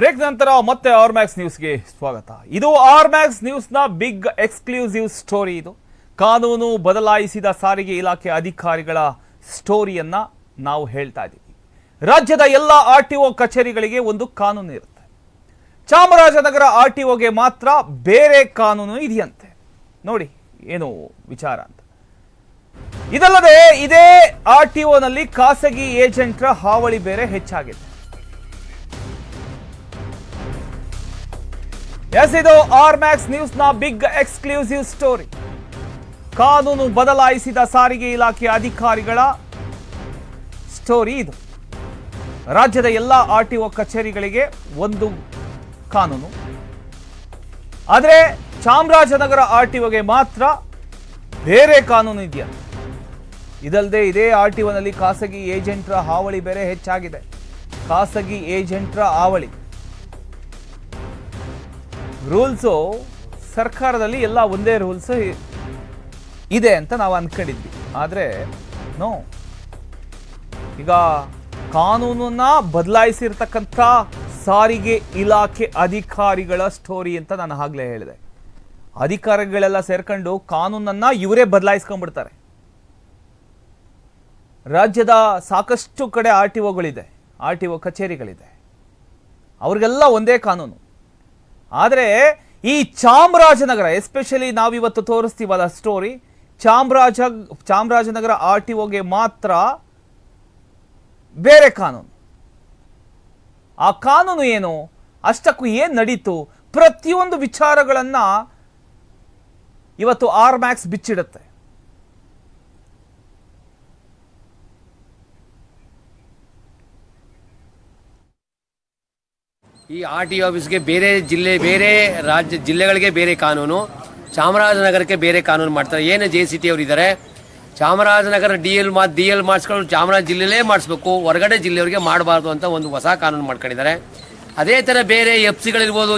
Break ನಂತರ ಮತ್ತೆ R Max ನ್ಯೂಸ್ಗೆ ಸ್ವಾಗತ. ಇದು ಆರ್ ಮ್ಯಾಕ್ಸ್ ನ್ಯೂಸ್ನ ಬಿಗ್ ಎಕ್ಸ್ಕ್ಲೂಸಿವ್ ಸ್ಟೋರಿ. ಇದು ಕಾನೂನು ಬದಲಾಯಿಸಿದ ಸಾರಿಗೆ ಇಲಾಖೆ ಅಧಿಕಾರಿಗಳ ಸ್ಟೋರಿಯನ್ನ ನಾವು ಹೇಳ್ತಾ ಇದ್ದೀವಿ. ರಾಜ್ಯದ ಎಲ್ಲ ಆರ್ಟಿಒ ಕಚೇರಿಗಳಿಗೆ ಒಂದು ಕಾನೂನು ಇರುತ್ತೆ. ಚಾಮರಾಜನಗರ ಆರ್ಟಿಒಗೆ ಮಾತ್ರ ಬೇರೆ ಕಾನೂನು ಇದೆಯಂತೆ. ನೋಡಿ ಏನು ವಿಚಾರ ಅಂತ. ಇದಲ್ಲದೆ ಇದೇ ಆರ್ಟಿಒನಲ್ಲಿ ಖಾಸಗಿ ಏಜೆಂಟ್ರ ಹಾವಳಿ ಬೇರೆ ಹೆಚ್ಚಾಗಿದೆ. ಎಸ್, ಇದು ಆರ್ ಮ್ಯಾಕ್ಸ್ ನ್ಯೂಸ್ನ ಬಿಗ್ ಎಕ್ಸ್ಕ್ಲೂಸಿವ್ ಸ್ಟೋರಿ. ಕಾನೂನು ಬದಲಾಯಿಸಿದ ಸಾರಿಗೆ ಇಲಾಖೆ ಅಧಿಕಾರಿಗಳ ಸ್ಟೋರಿ ಇದು. ರಾಜ್ಯದ ಎಲ್ಲ ಆರ್ಟಿಒ ಕಚೇರಿಗಳಿಗೆ ಒಂದು ಕಾನೂನು, ಆದರೆ ಚಾಮರಾಜನಗರ ಆರ್ಟಿಒಗೆ ಮಾತ್ರ ಬೇರೆ ಕಾನೂನು ಇದೆಯಾ. ಇದಲ್ಲದೆ ಇದೇ ಆರ್ಟಿಒನಲ್ಲಿ ಖಾಸಗಿ ಏಜೆಂಟ್ರ ಹಾವಳಿ ಬೇರೆ ಹೆಚ್ಚಾಗಿದೆ. ಖಾಸಗಿ ಏಜೆಂಟ್ರ ಹಾವಳಿ ರೂಲ್ಸು ಸರ್ಕಾರದಲ್ಲಿ ಎಲ್ಲ ಒಂದೇ ರೂಲ್ಸ್ ಇದೆ ಅಂತ ನಾವು ಅಂದ್ಕೊಂಡಿದ್ವಿ. ಆದರೆ ನೋ, ಈಗ ಕಾನೂನನ್ನ ಬದಲಾಯಿಸಿರ್ತಕ್ಕಂಥ ಸಾರಿಗೆ ಇಲಾಖೆ ಅಧಿಕಾರಿಗಳ ಸ್ಟೋರಿ ಅಂತ ನಾನು ಆಗ್ಲೇ ಹೇಳಿದೆ. ಅಧಿಕಾರಿಗಳೆಲ್ಲ ಸೇರ್ಕೊಂಡು ಕಾನೂನನ್ನ ಇವರೇ ಬದಲಾಯಿಸ್ಕೊಂಡ್ಬಿಡ್ತಾರೆ. ರಾಜ್ಯದ ಸಾಕಷ್ಟು ಕಡೆ ಆರ್ಟಿಒಗಳಿದೆ, ಆರ್ಟಿಒ ಕಚೇರಿಗಳಿದೆ, ಅವ್ರಿಗೆಲ್ಲ ಒಂದೇ ಕಾನೂನು. ಆದರೆ ಈ ಚಾಮರಾಜನಗರ, ಎಸ್ಪೆಷಲಿ ನಾವಿವತ್ತು ತೋರಿಸ್ತೀವಲ್ಲ ಸ್ಟೋರಿ, ಚಾಮರಾಜನಗರ ಆರ್ಟಿಒಗೆ ಮಾತ್ರ ಬೇರೆ ಕಾನೂನು. ಆ ಕಾನೂನು ಏನು, ಅಷ್ಟಕ್ಕೂ ಏನ್ ನಡೀತು, ಪ್ರತಿಯೊಂದು ವಿಚಾರಗಳನ್ನ ಇವತ್ತು ಆರ್ ಮ್ಯಾಕ್ಸ್ ಬಿಚ್ಚಿಡುತ್ತೆ. ಈ ಆರ್ಟಿಒ ಆಫೀಸ್ಗೆ ಬೇರೆ ಜಿಲ್ಲೆ, ಬೇರೆ ರಾಜ್ಯ ಜಿಲ್ಲೆಗಳಿಗೆ ಬೇರೆ ಕಾನೂನು, ಚಾಮರಾಜನಗರಕ್ಕೆ ಬೇರೆ ಕಾನೂನು ಮಾಡ್ತಾರೆ. ಏನು JCT ಅವರು ಇದ್ದಾರೆ, ಚಾಮರಾಜನಗರ ಡಿ ಎಲ್ ಮಾಡಿಸ್ಕೊಂಡು ಚಾಮರಾಜ ಜಿಲ್ಲೆಯಲ್ಲೇ ಮಾಡಿಸ್ಬೇಕು, ಹೊರಗಡೆ ಜಿಲ್ಲೆಯವರಿಗೆ ಮಾಡಬಾರ್ದು ಅಂತ ಒಂದು ಹೊಸ ಕಾನೂನು ಮಾಡ್ಕೊಂಡಿದ್ದಾರೆ. ಅದೇ ಥರ ಬೇರೆ FC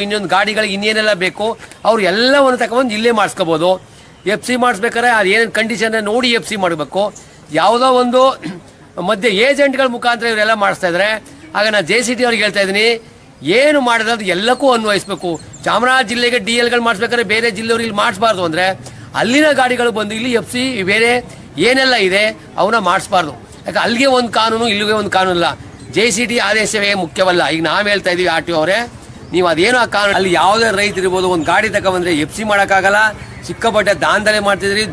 ಇನ್ನೊಂದು ಗಾಡಿಗಳಿಗೆ ಇನ್ನೇನೆಲ್ಲ ಬೇಕು ಅವ್ರು ಎಲ್ಲವನ್ನು ತಗೊಂಡು ಇಲ್ಲೇ ಮಾಡಿಸ್ಕೋಬೋದು. FC ಮಾಡಿಸ್ಬೇಕಾದ್ರೆ ಅದು ಏನೇನು ಕಂಡೀಷನ್ ನೋಡಿ FC ಮಾಡಬೇಕು. ಯಾವುದೋ ಒಂದು ಮಧ್ಯೆ ಏಜೆಂಟ್ಗಳ ಮುಖಾಂತರ ಇವರೆಲ್ಲ ಮಾಡಿಸ್ತಾ ಇದ್ದಾರೆ. ಆಗ ನಾನು JCT ಅವ್ರಿಗೆ ಹೇಳ್ತಾ ಇದ್ದೀನಿ, ಏನು ಮಾಡಿದ್ರೆ ಅದು ಎಲ್ಲಕ್ಕೂ ಅನ್ವಯಿಸಬೇಕು. ಚಾಮರಾಜ ಜಿಲ್ಲೆಗೆ DLಗಳು ಮಾಡಿಸ್ಬೇಕಾದ್ರೆ ಬೇರೆ ಜಿಲ್ಲೆಯವ್ರು ಇಲ್ಲಿ ಮಾಡಿಸ್ಬಾರ್ದು ಅಂದರೆ ಅಲ್ಲಿನ ಗಾಡಿಗಳು ಬಂದು ಇಲ್ಲಿ FC ಬೇರೆ ಏನೆಲ್ಲ ಇದೆ ಅವನ್ನ ಮಾಡಿಸ್ಬಾರ್ದು. ಯಾಕೆ ಅಲ್ಲಿಗೆ ಒಂದು ಕಾನೂನು, ಇಲ್ಲಿಗೆ ಒಂದು ಕಾನೂನು ಇಲ್ಲ. JCT ಆದೇಶವೇ ಮುಖ್ಯವಲ್ಲ. ಈಗ ನಾವು ಹೇಳ್ತಾ ಇದೀವಿ ಆರ್ಟಿಒ ಅವರೇ, ನೀವು ಅದೇನೋ ಆ ಕಾನೂನು, ಅಲ್ಲಿ ಯಾವುದೇ ರೈತರಿರ್ಬೋದು ಒಂದು ಗಾಡಿ ತಗೊಂಡ್ಬಂದ್ರೆ FC ಮಾಡೋಕ್ಕಾಗಲ್ಲ. ಸಿಕ್ಕಾಪಟ್ಟೆ ದಾಂಧಲೆ ಮಾಡ್ತಿದ್ರಿ,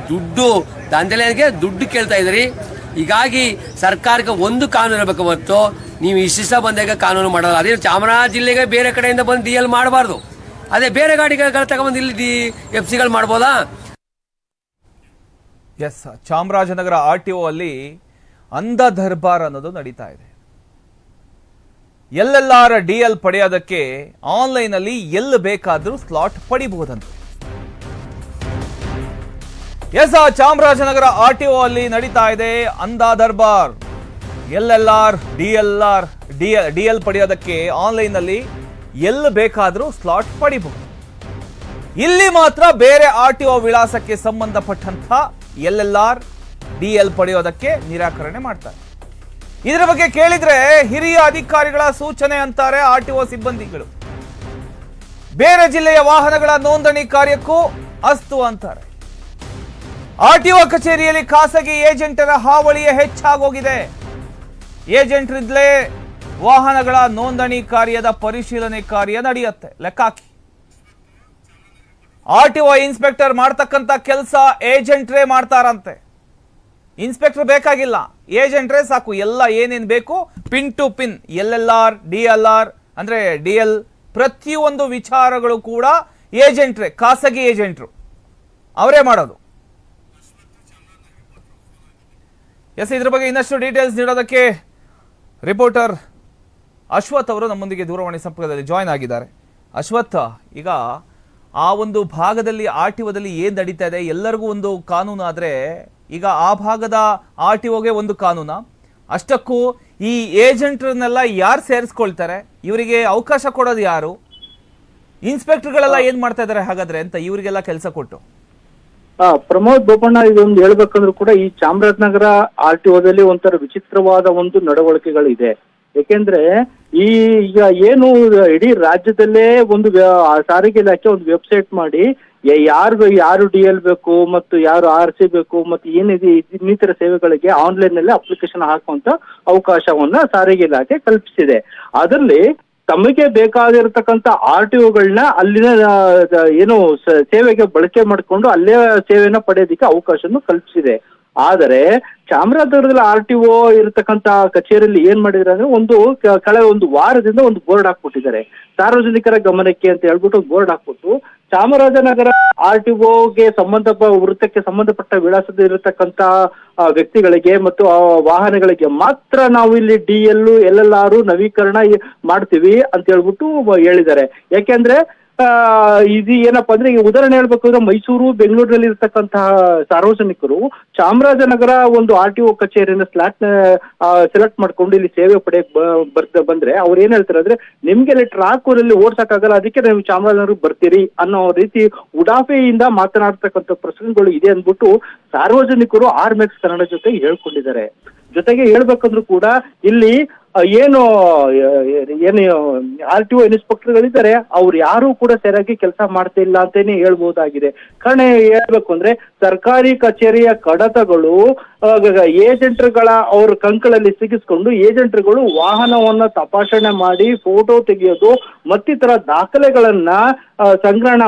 ದಾಂಧಲೆಗೆ ದುಡ್ಡು ಕೇಳ್ತಾ ಇದ್ರಿ. ಹೀಗಾಗಿ ಸರ್ಕಾರಕ್ಕೆ ಒಂದು ಕಾನೂನು ಇರಬೇಕು ಹೊರತು ನೀವು ಇಷ್ಟ ಬಂದಾಗ ಕಾನೂನು ಮಾಡಲ್ಲ. ಅದೇ ಚಾಮರಾಜ ಜಿಲ್ಲೆಗೆ ಬೇರೆ ಕಡೆಯಿಂದ ಬಂದು DL ಮಾಡಬಾರ್ದು, ಅದೇ ಬೇರೆ ಗಾಡಿಗಳ ತಗೊಂಡ್ಬಂದು ಇಲ್ಲಿ FCಗಳು ಮಾಡ್ಬೋದಾ? ಎಸ್, ಚಾಮರಾಜನಗರ ಆರ್ಟಿಒ ಅಲ್ಲಿ ಅಂಧ ದರ್ಬಾರ್ ಅನ್ನೋದು ನಡೀತಾ ಇದೆ. ಎಲ್ಲೆಲ್ಲಾರ DL ಪಡೆಯೋದಕ್ಕೆ ಆನ್ಲೈನ್ ಅಲ್ಲಿ ಎಲ್ಲಿ ಬೇಕಾದ್ರೂ ಸ್ಲಾಟ್ ಪಡಿಬಹುದಂತೆ. ಎಸ್, ಚಾಮರಾಜನಗರ ಆರ್ಟಿಒ ಅಲ್ಲಿ ನಡೀತಾ ಇದೆ ಅಂಧ ದರ್ಬಾರ್. LLR DL ಪಡೆಯೋದಕ್ಕೆ ಆನ್ಲೈನ್ ಅಲ್ಲಿ ಎಲ್ಲಿ ಬೇಕಾದ್ರೂ ಸ್ಲಾಟ್ ಪಡಿಬಹುದು. ಇಲ್ಲಿ ಮಾತ್ರ ಬೇರೆ ಆರ್ಟಿಒ ವಿಳಾಸಕ್ಕೆ ಸಂಬಂಧಪಟ್ಟಂತ LLR DL ಪಡೆಯೋದಕ್ಕೆ ನಿರಾಕರಣೆ ಮಾಡ್ತಾರೆ. ಇದರ ಬಗ್ಗೆ ಕೇಳಿದ್ರೆ ಹಿರಿಯ ಅಧಿಕಾರಿಗಳ ಸೂಚನೆ ಅಂತಾರೆ ಆರ್ಟಿಒ ಸಿಬ್ಬಂದಿಗಳು. ಬೇರೆ ಜಿಲ್ಲೆಯ ವಾಹನಗಳ ನೋಂದಣಿ ಕಾರ್ಯಕ್ಕೂ ಅಸ್ತು ಅಂತಾರೆ. ಆರ್ಟಿಒ ಕಚೇರಿಯಲ್ಲಿ ಖಾಸಗಿ ಏಜೆಂಟರ ಹಾವಳಿಯೇ ಹೆಚ್ಚಾಗೋಗಿದೆ. ಏಜೆಂಟ್ರಿದ್ಲೇ ವಾಹನಗಳ ನೋಂದಣಿ ಕಾರ್ಯದ ಪರಿಶೀಲನೆ ಕಾರ್ಯ ನಡೆಯುತ್ತೆ. ಲೆಕ್ಕ ಹಾಕಿ, ಆರ್ಟಿಒ ಇನ್ಸ್ಪೆಕ್ಟರ್ ಮಾಡ್ತಕ್ಕಂಥ ಕೆಲಸ ಏಜೆಂಟ್ರೇ ಮಾಡ್ತಾರಂತೆ. ಇನ್ಸ್ಪೆಕ್ಟರ್ ಬೇಕಾಗಿಲ್ಲ, ಏಜೆಂಟ್ರೇ ಸಾಕು. ಎಲ್ಲ ಏನೇನು ಬೇಕು pin to pin, LLR DLR ಅಂದ್ರೆ DL ಪ್ರತಿಯೊಂದು ವಿಚಾರಗಳು ಕೂಡ ಏಜೆಂಟ್ರೇ, ಖಾಸಗಿ ಏಜೆಂಟ್ರು ಅವರೇ ಮಾಡೋದು. ಎಸ್, ಇದ್ರ ಬಗ್ಗೆ ಇನ್ನಷ್ಟು ಡೀಟೇಲ್ಸ್ ನೀಡೋದಕ್ಕೆ ರಿಪೋರ್ಟರ್ ಅಶ್ವಥ್ ಅವರು ನಮ್ಮೊಂದಿಗೆ ದೂರವಾಣಿ ಸಂಪರ್ಕದಲ್ಲಿ ಜಾಯ್ನ್ ಆಗಿದ್ದಾರೆ. ಅಶ್ವಥ್, ಈಗ ಆ ಒಂದು ಭಾಗದಲ್ಲಿ ಆರ್ಟಿಒದಲ್ಲಿ ಏನ್ ನಡೀತಾ ಇದೆ, ಎಲ್ಲರಿಗೂ ಒಂದು ಕಾನೂನು ಆದ್ರೆ ಈಗ ಆ ಭಾಗದ ಆರ್ಟಿಒಗೆ ಒಂದು ಕಾನೂನ, ಅಷ್ಟಕ್ಕೂ ಈ ಏಜೆಂಟ್ರನ್ನೆಲ್ಲ ಯಾರು ಸೇರಿಸ್ಕೊಳ್ತಾರೆ, ಇವರಿಗೆ ಅವಕಾಶ ಕೊಡೋದು ಯಾರು, ಇನ್ಸ್ಪೆಕ್ಟರ್ಗಳೆಲ್ಲ ಏನ್ ಮಾಡ್ತಾ ಇದಾರೆ ಹಾಗಾದ್ರೆ ಅಂತ ಇವರಿಗೆಲ್ಲ ಕೆಲಸ ಕೊಟ್ಟು? ಪ್ರಮೋದ್ ಬೋಪಣ್ಣ, ಇದೊಂದು ಹೇಳ್ಬೇಕಂದ್ರೂ ಕೂಡ ಈ ಚಾಮರಾಜನಗರ RTOದಲ್ಲಿ ಒಂಥರ ವಿಚಿತ್ರವಾದ ಒಂದು ನಡವಳಿಕೆಗಳಿದೆ. ಯಾಕೆಂದ್ರೆ ಈಗ ಏನು ಇಡೀ ರಾಜ್ಯದಲ್ಲೇ ಒಂದು ಸಾರಿಗೆ ಇಲಾಖೆ ಒಂದು ವೆಬ್ಸೈಟ್ ಮಾಡಿ ಯಾರು DL ಬೇಕು ಮತ್ತು ಯಾರು RC ಬೇಕು ಮತ್ತು ಏನಿದೆ ಇನ್ನಿತರ ಸೇವೆಗಳಿಗೆ ಆನ್ಲೈನ್ ನಲ್ಲಿ ಅಪ್ಲಿಕೇಶನ್ ಹಾಕುವಂತ ಅವಕಾಶವನ್ನ ಸಾರಿಗೆ ಇಲಾಖೆ ಕಲ್ಪಿಸಿದೆ. ಅದರಲ್ಲಿ ತಮಗೆ ಬೇಕಾಗಿರತಕ್ಕಂತ RTOಗಳನ್ನ ಅಲ್ಲಿನ ಏನು ಸೇವೆಗೆ ಬಳಕೆ ಮಾಡಿಕೊಂಡು ಅಲ್ಲೇ ಸೇವೆನ ಪಡೆಯೋದಕ್ಕೆ ಅವಕಾಶವನ್ನು ಕಲ್ಪಿಸಿದೆ. ಆದರೆ ಚಾಮರಾಜನಗರದಲ್ಲಿ RTO ಇರತಕ್ಕಂತ ಕಚೇರಿಯಲ್ಲಿ ಏನ್ ಮಾಡಿದ್ರೆ ಅಂದ್ರೆ ಕಳೆದ ಒಂದು ವಾರದಿಂದ ಒಂದು ಬೋರ್ಡ್ ಹಾಕ್ಬಿಟ್ಟಿದ್ದಾರೆ, ಸಾರ್ವಜನಿಕರ ಗಮನಕ್ಕೆ ಅಂತ ಹೇಳ್ಬಿಟ್ಟು ಬೋರ್ಡ್ ಹಾಕ್ಬಿಟ್ಟು ಚಾಮರಾಜನಗರ RTOಗೆ ವೃತ್ತಕ್ಕೆ ಸಂಬಂಧಪಟ್ಟ ವಿಳಾಸದ ಇರತಕ್ಕಂತ ವ್ಯಕ್ತಿಗಳಿಗೆ ಮತ್ತು ವಾಹನಗಳಿಗೆ ಮಾತ್ರ ನಾವು ಇಲ್ಲಿ DL LLR ನವೀಕರಣ ಮಾಡ್ತೀವಿ ಅಂತ ಹೇಳ್ಬಿಟ್ಟು ಹೇಳಿದ್ದಾರೆ. ಯಾಕೆಂದ್ರೆ ಇದು ಏನಪ್ಪಾ ಅಂದ್ರೆ ಈಗ ಉದಾಹರಣೆ ಹೇಳ್ಬೇಕು ಅಂದ್ರೆ ಮೈಸೂರು ಬೆಂಗಳೂರಿನಲ್ಲಿ ಇರ್ತಕ್ಕಂತಹ ಸಾರ್ವಜನಿಕರು ಚಾಮರಾಜನಗರ ಒಂದು RTO ಕಚೇರಿಯಿಂದ ಸೆಲೆಕ್ಟ್ ಮಾಡ್ಕೊಂಡು ಇಲ್ಲಿ ಸೇವೆ ಪಡೆಯಕ್ ಬಂದ್ರೆ ಅವ್ರು ಏನ್ ಹೇಳ್ತಾರೆ ಅಂದ್ರೆ ನಿಮ್ಗೆ ಇಲ್ಲಿ ಟ್ರಾಕೂರಲ್ಲಿ ಓಡ್ಸಕ್ಕಾಗಲ್ಲ, ಅದಕ್ಕೆ ನೀವು ಚಾಮರಾಜನಗರಕ್ಕೆ ಬರ್ತೀರಿ ಅನ್ನೋ ರೀತಿ ಉಡಾಫೆಯಿಂದ ಮಾತನಾಡ್ತಕ್ಕಂಥ ಪ್ರಸಂಗಗಳು ಇದೆ ಅಂದ್ಬಿಟ್ಟು ಸಾರ್ವಜನಿಕರು ಆರ್ಮ್ಯಾಕ್ಸ್ ಕನ್ನಡ ಜೊತೆ ಹೇಳ್ಕೊಂಡಿದ್ದಾರೆ. ಜೊತೆಗೆ ಹೇಳ್ಬೇಕಂದ್ರೂ ಕೂಡ ಇಲ್ಲಿ ಏನು RTO ಇನ್ಸ್ಪೆಕ್ಟರ್ಗಳಿದ್ದಾರೆ ಅವ್ರು ಯಾರು ಕೂಡ ಸರಿಯಾಗಿ ಕೆಲಸ ಮಾಡ್ತಾ ಇಲ್ಲ ಅಂತಾನೆ ಹೇಳ್ಬಹುದಾಗಿದೆ. ಕಾರಣ ಹೇಳ್ಬೇಕು ಅಂದ್ರೆ ಸರ್ಕಾರಿ ಕಚೇರಿಯ ಕಡತಗಳು ಏಜೆಂಟ್ಗಳ ಅವ್ರ ಕಂಕಳಲ್ಲಿ ಸಿಗಿಸ್ಕೊಂಡು ಏಜೆಂಟ್ಗಳು ವಾಹನವನ್ನ ತಪಾಸಣೆ ಮಾಡಿ ಫೋಟೋ ತೆಗೆಯೋದು ಮತ್ತಿತರ ದಾಖಲೆಗಳನ್ನ ಸಂಗ್ರಹಣ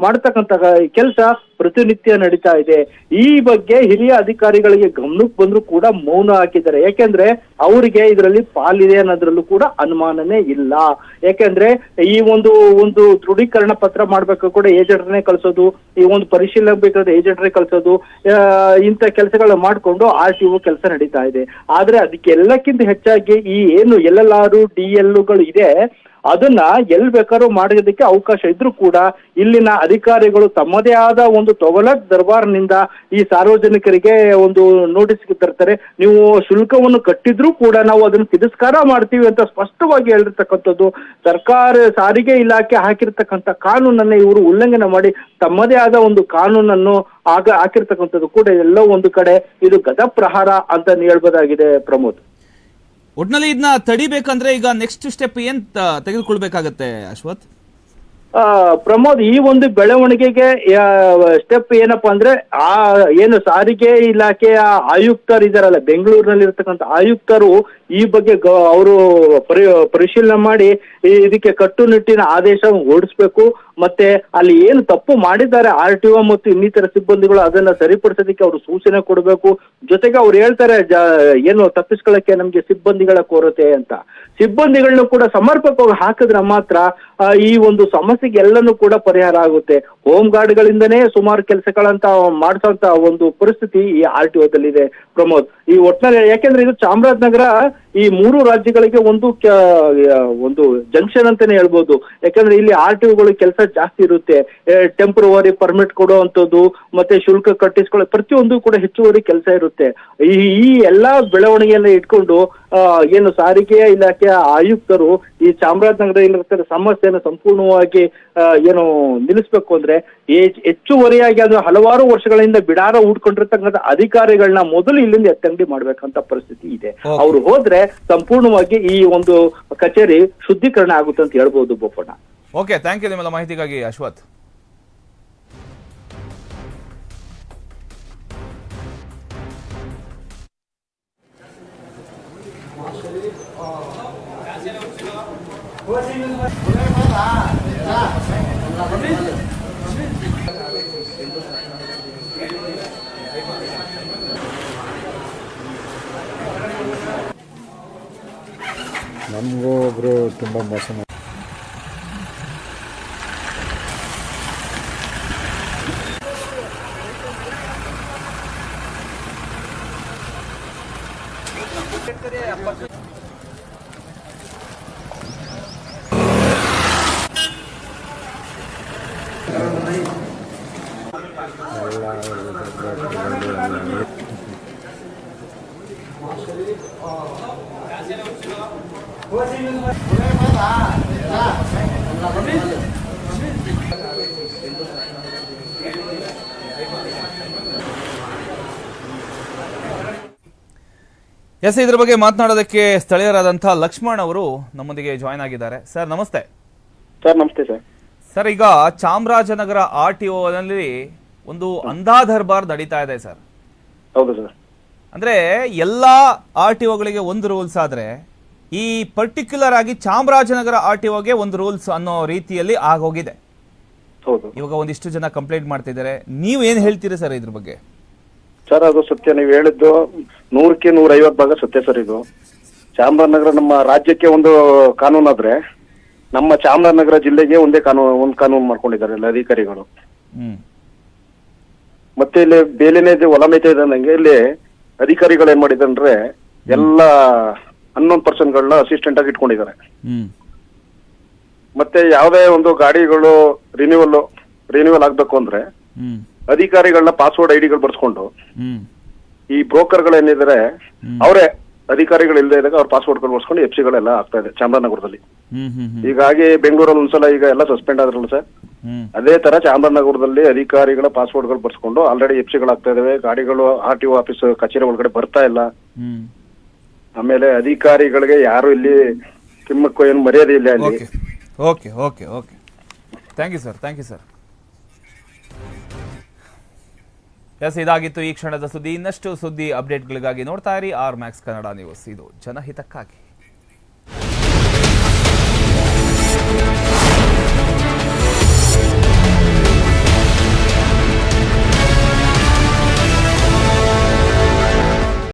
ಮಾಡ್ತಕ್ಕಂಥ ಕೆಲಸ ಪ್ರತಿನಿತ್ಯ ನಡೀತಾ ಇದೆ. ಈ ಬಗ್ಗೆ ಹಿರಿಯ ಅಧಿಕಾರಿಗಳಿಗೆ ಗಮನಕ್ಕೆ ಬಂದ್ರು ಕೂಡ ಮೌನ ಹಾಕಿದ್ದಾರೆ. ಯಾಕೆಂದ್ರೆ ಅವರಿಗೆ ಇದರಲ್ಲಿ ಪಾಲಿದೆ ಅನ್ನೋದ್ರಲ್ಲೂ ಕೂಡ ಅನುಮಾನನೇ ಇಲ್ಲ. ಯಾಕೆಂದ್ರೆ ಈ ಒಂದು ದೃಢೀಕರಣ ಪತ್ರ ಮಾಡ್ಬೇಕು ಕೂಡ ಏಜೆಂಟ್ರನ್ನೇ ಕಳ್ಸೋದು, ಈ ಒಂದು ಪರಿಶೀಲನೆ ಬೇಕಾದ್ರೆ ಏಜೆಂಟ್ರೇ ಕಳ್ಸೋದು, ಇಂಥ ಕೆಲಸಗಳನ್ನ ಮಾಡ್ಕೊಂಡು RTO ಕೆಲಸ ನಡೀತಾ ಇದೆ. ಆದ್ರೆ ಅದಕ್ಕೆಲ್ಲಕ್ಕಿಂತ ಹೆಚ್ಚಾಗಿ ಈ ಏನು LLR DLಗಳು ಇದೆ ಅದನ್ನ ಎಲ್ಲಿ ಬೇಕಾದ್ರೂ ಮಾಡೋದಕ್ಕೆ ಅವಕಾಶ ಇದ್ರೂ ಕೂಡ ಇಲ್ಲಿನ ಅಧಿಕಾರಿಗಳು ತಮ್ಮದೇ ಆದ ಒಂದು ತೊಗಲಕ್ ದರ್ಬಾರ್ನಿಂದ ಈ ಸಾರ್ವಜನಿಕರಿಗೆ ಒಂದು ನೋಟಿಸ್ ತರ್ತಾರೆ. ನೀವು ಶುಲ್ಕವನ್ನು ಕಟ್ಟಿದ್ರೂ ಕೂಡ ನಾವು ಅದನ್ನು ತಿರಸ್ಕಾರ ಮಾಡ್ತೀವಿ ಅಂತ ಸ್ಪಷ್ಟವಾಗಿ ಹೇಳಿರ್ತಕ್ಕಂಥದ್ದು. ಸಾರಿಗೆ ಇಲಾಖೆ ಹಾಕಿರ್ತಕ್ಕಂಥ ಕಾನೂನನ್ನ ಇವರು ಉಲ್ಲಂಘನೆ ಮಾಡಿ ತಮ್ಮದೇ ಆದ ಒಂದು ಕಾನೂನನ್ನು ಹಾಕಿರ್ತಕ್ಕಂಥದ್ದು ಕೂಡ ಎಲ್ಲೋ ಒಂದು ಕಡೆ ಇದು ಗದಪ್ರಹಾರ ಅಂತ ಹೇಳ್ಬೋದಾಗಿದೆ. ಪ್ರಮೋದ್, ಒಟ್ನಲ್ಲಿ ಇದನ್ನ ತಡಿಬೇಕಂದ್ರೆ ಈಗ ನೆಕ್ಸ್ಟ್ ಸ್ಟೆಪ್ ಏನ್ ತೆಗೆದುಕೊಳ್ಬೇಕಾಗತ್ತೆ ಅಶ್ವಥ್? ಪ್ರಮೋದ್, ಈ ಒಂದು ಬೆಳವಣಿಗೆಗೆ ಸ್ಟೆಪ್ ಏನಪ್ಪಾ ಅಂದ್ರೆ ಏನು ಸಾರಿಗೆ ಇಲಾಖೆಯ ಆಯುಕ್ತರಿದಾರಲ್ಲ, ಬೆಂಗಳೂರಿನಲ್ಲಿ ಇರ್ತಕ್ಕಂಥ ಆಯುಕ್ತರು ಈ ಬಗ್ಗೆ ಅವರು ಪರಿಶೀಲನೆ ಮಾಡಿ ಇದಕ್ಕೆ ಕಟ್ಟುನಿಟ್ಟಿನ ಆದೇಶ ಹೊರಡಿಸ್ಬೇಕು. ಮತ್ತೆ ಅಲ್ಲಿ ಏನು ತಪ್ಪು ಮಾಡಿದ್ದಾರೆ RTO ಮತ್ತು ಇನ್ನಿತರ ಸಿಬ್ಬಂದಿಗಳು ಅದನ್ನ ಸರಿಪಡಿಸೋದಕ್ಕೆ ಅವರು ಸೂಚನೆ ಕೊಡಬೇಕು. ಜೊತೆಗೆ ಅವ್ರು ಹೇಳ್ತಾರೆ ಏನು ತಪ್ಪಿಸ್ಕೊಳ್ಳಕ್ಕೆ ನಮ್ಗೆ ಸಿಬ್ಬಂದಿಗಳ ಕೊರತೆ ಅಂತ. ಸಿಬ್ಬಂದಿಗಳನ್ನ ಕೂಡ ಸಮರ್ಪಕವಾಗಿ ಹಾಕಿದ್ರೆ ಮಾತ್ರ ಈ ಒಂದು ಸಮಸ್ಯೆಗೆ ಎಲ್ಲನೂ ಕೂಡ ಪರಿಹಾರ ಆಗುತ್ತೆ. ಹೋಮ್ ಗಾರ್ಡ್ಗಳಿಂದನೇ ಸುಮಾರು ಕೆಲಸಗಳಂತ ಮಾಡಿಸೋಂತ ಒಂದು ಪರಿಸ್ಥಿತಿ ಈ RTOದಲ್ಲಿದೆ. ಪ್ರಮೋದ್, ಈ ಒಟ್ಟಿನಲ್ಲಿ ಯಾಕೆಂದ್ರೆ ಇದು ಚಾಮರಾಜನಗರ ಈ 3 ರಾಜ್ಯಗಳಿಗೆ ಒಂದು ಜಂಕ್ಷನ್ ಅಂತಾನೆ ಹೇಳ್ಬೋದು. ಯಾಕಂದ್ರೆ ಇಲ್ಲಿ RTOಗಳು ಕೆಲಸ ಜಾಸ್ತಿ ಇರುತ್ತೆ. ಟೆಂಪ್ರವರಿ ಪರ್ಮಿಟ್ ಕೊಡುವಂಥದ್ದು ಮತ್ತೆ ಶುಲ್ಕ ಕಟ್ಟಿಸ್ಕೊಳ್ಳೋ ಪ್ರತಿಯೊಂದು ಕೂಡ ಹೆಚ್ಚುವರಿ ಕೆಲಸ ಇರುತ್ತೆ. ಈ ಎಲ್ಲಾ ಬೆಳವಣಿಗೆಯನ್ನ ಇಟ್ಕೊಂಡು ಏನು ಸಾರಿಗೆ ಇಲಾಖೆಯ ಆಯುಕ್ತರು ಈ ಚಾಮರಾಜನಗರ ಇಲ್ಲಿರ್ತಾರೆ ಸಮಸ್ಯೆಯನ್ನು ಸಂಪೂರ್ಣವಾಗಿ ಏನು ನಿಲ್ಲಿಸ್ಬೇಕು ಅಂದ್ರೆ ಹೆಚ್ಚುವರಿಯಾಗಿ ಅದು ಹಲವಾರು ವರ್ಷಗಳಿಂದ ಬಿಡಾರ ಹೂಡ್ಕೊಂಡಿರ್ತಕ್ಕಂಥ ಅಧಿಕಾರಿಗಳನ್ನ ಮೊದಲು ಇಲ್ಲಿಂದ ಎತ್ತಂಗಡಿ ಮಾಡ್ಬೇಕಂತ ಪರಿಸ್ಥಿತಿ ಇದೆ. ಅವ್ರು ಹೋದ್ರೆ ಸಂಪೂರ್ಣವಾಗಿ ಈ ಒಂದು ಕಚೇರಿ ಶುದ್ಧೀಕರಣ ಆಗುತ್ತೆ ಅಂತ ಹೇಳ್ಬೋದು. ಬೋಪಣ್ಣ, ಓಕೆ, ಥ್ಯಾಂಕ್ ಯು ನಿಮ್ಮೆಲ್ಲ ಮಾಹಿತಿಗಾಗಿ ಅಶ್ವಥ್. ನಮಗೂ ಒಬ್ರು ತುಂಬಾ ಮೋಸ ಎಸ್, ಇದ್ರ ಬಗ್ಗೆ ಮಾತನಾಡೋದಕ್ಕೆ ಸ್ಥಳೀಯರಾದಂಥ ಲಕ್ಷ್ಮಣ್ ಅವರು ನಮ್ಮೊಂದಿಗೆ ಜಾಯ್ನ್ ಆಗಿದ್ದಾರೆ. ಸರ್ ನಮಸ್ತೆ. ಸರ್ ನಮಸ್ತೆ ಸರ್. ಸರ್, ಈಗ ಚಾಮರಾಜನಗರ RTOನಲ್ಲಿ ಒಂದು ಅಂಧಾಧರ್ಬಾರ್ ನಡೀತಾ ಇದೆ ಸರ್. ಹೌದು ಸರ್. ಅಂದ್ರೆ ಎಲ್ಲ RTOಗಳಿಗೆ ಒಂದು ರೂಲ್ಸ್ ಆದ್ರೆ ಈ ಪರ್ಟಿಕ್ಯುಲರ್ ಆಗಿ ಚಾಮರಾಜನಗರ RTOಗೆ ಒಂದು ರೂಲ್ಸ್ ಅನ್ನೋ ರೀತಿಯಲ್ಲಿ ಆಗೋಗಿದೆ. ಹೌದು ಇವಾಗ ಒಂದಿಷ್ಟು ಜನ ಕಂಪ್ಲೇಂಟ್ ಮಾಡ್ತಿದ್ದಾರೆ. ನೀವು ಏನ್ ಹೇಳ್ತೀರಿ ಸರ್ ಇದ್ರ ಬಗ್ಗೆ? ಸರ್, ಅದು ಸತ್ಯ. ನೀವು ಹೇಳಿದ್ದು 100ಕ್ಕೆ 150 ಭಾಗ ಸತ್ಯ ಸರ್. ಇದು ಚಾಮರಾಜನಗರ ನಮ್ಮ ರಾಜ್ಯಕ್ಕೆ ಒಂದು ಕಾನೂನು ಆದ್ರೆ ನಮ್ಮ ಚಾಮರಾಜನಗರ ಜಿಲ್ಲೆಗೆ ಒಂದು ಕಾನೂನು ಮಾಡ್ಕೊಂಡಿದ್ದಾರೆ ಎಲ್ಲ ಅಧಿಕಾರಿಗಳು. ಮತ್ತೆ ಇಲ್ಲಿ ಬೇಲೆನೇ ಇದೆ, ಹೊಲ ಮೇಯ್ತಾ ಇದೆ ನಂಗೆ. ಇಲ್ಲಿ ಅಧಿಕಾರಿಗಳು ಏನ್ ಮಾಡಿದ್ರೆ ಎಲ್ಲ 11 ಪರ್ಸನ್ಗಳನ್ನ ಅಸಿಸ್ಟೆಂಟ್ ಆಗಿ ಇಟ್ಕೊಂಡಿದ್ದಾರೆ. ಮತ್ತೆ ಯಾವುದೇ ಒಂದು ಗಾಡಿಗಳು ರಿನ್ಯೂವಲ್ ಆಗ್ಬೇಕು ಅಂದ್ರೆ ಅಧಿಕಾರಿಗಳನ್ನ ಪಾಸ್ವರ್ಡ್ ಐಡಿಗಳು ಬರ್ಸ್ಕೊಂಡು ಈ ಬ್ರೋಕರ್ಗಳು ಏನಿದ್ದಾರೆ ಅವರೇ ಅಧಿಕಾರಿಗಳು ಇಲ್ಲದೆ ಇದ್ದಾಗ ಅವ್ರ ಪಾಸ್ವರ್ಡ್ಗಳು ಬರ್ಸ್ಕೊಂಡು ಎಫ್ಸಿಗಳೆಲ್ಲ ಆಗ್ತಾ ಇದೆ ಚಾಮರಾಜನಗರದಲ್ಲಿ. ಹೀಗಾಗಿ ಬೆಂಗಳೂರಲ್ಲಿ ಒಂದ್ಸಲ ಈಗ ಎಲ್ಲ ಸಸ್ಪೆಂಡ್ ಆದ್ರಲ್ಲ ಸರ್, ಅದೇ ತರ ಚಾಮರಾಜನಗರದಲ್ಲಿ ಅಧಿಕಾರಿಗಳ ಪಾಸ್ವರ್ಡ್ಗಳು ಬರ್ಸ್ಕೊಂಡು ಆಲ್ರೆಡಿ ಎಫ್ಸಿಗಳು ಆಗ್ತಾ ಇದಾವೆ. ಗಾಡಿಗಳು RTO ಆಫೀಸ್ ಕಚೇರಿ ಒಳಗಡೆ ಬರ್ತಾ ಇಲ್ಲ. ಆಮೇಲೆ ಅಧಿಕಾರಿಗಳಿಗೆ ಯಾರು ಇಲ್ಲಿ ಕಿಮ್ಮಕ್ಕೂ ಏನು ಮರ್ಯಾದೆ ಇಲ್ಲ ಅಲ್ಲಿ. Okay okay okay, thank you sir, thank you sir. Yes, ಇದಾಗಿತ್ತು ಈ ಕ್ಷಣದ ಸುದ್ದಿ. ಇನ್ನಷ್ಟು ಸುದ್ದಿ ಅಪ್ಡೇಟ್ಗಳಿಗಾಗಿ ನೋಡ್ತಾ ಇರಿ R Max ಕನ್ನಡ ನ್ಯೂಸ್. ಇದು ಜನಹಿತಕ್ಕಾಗಿ.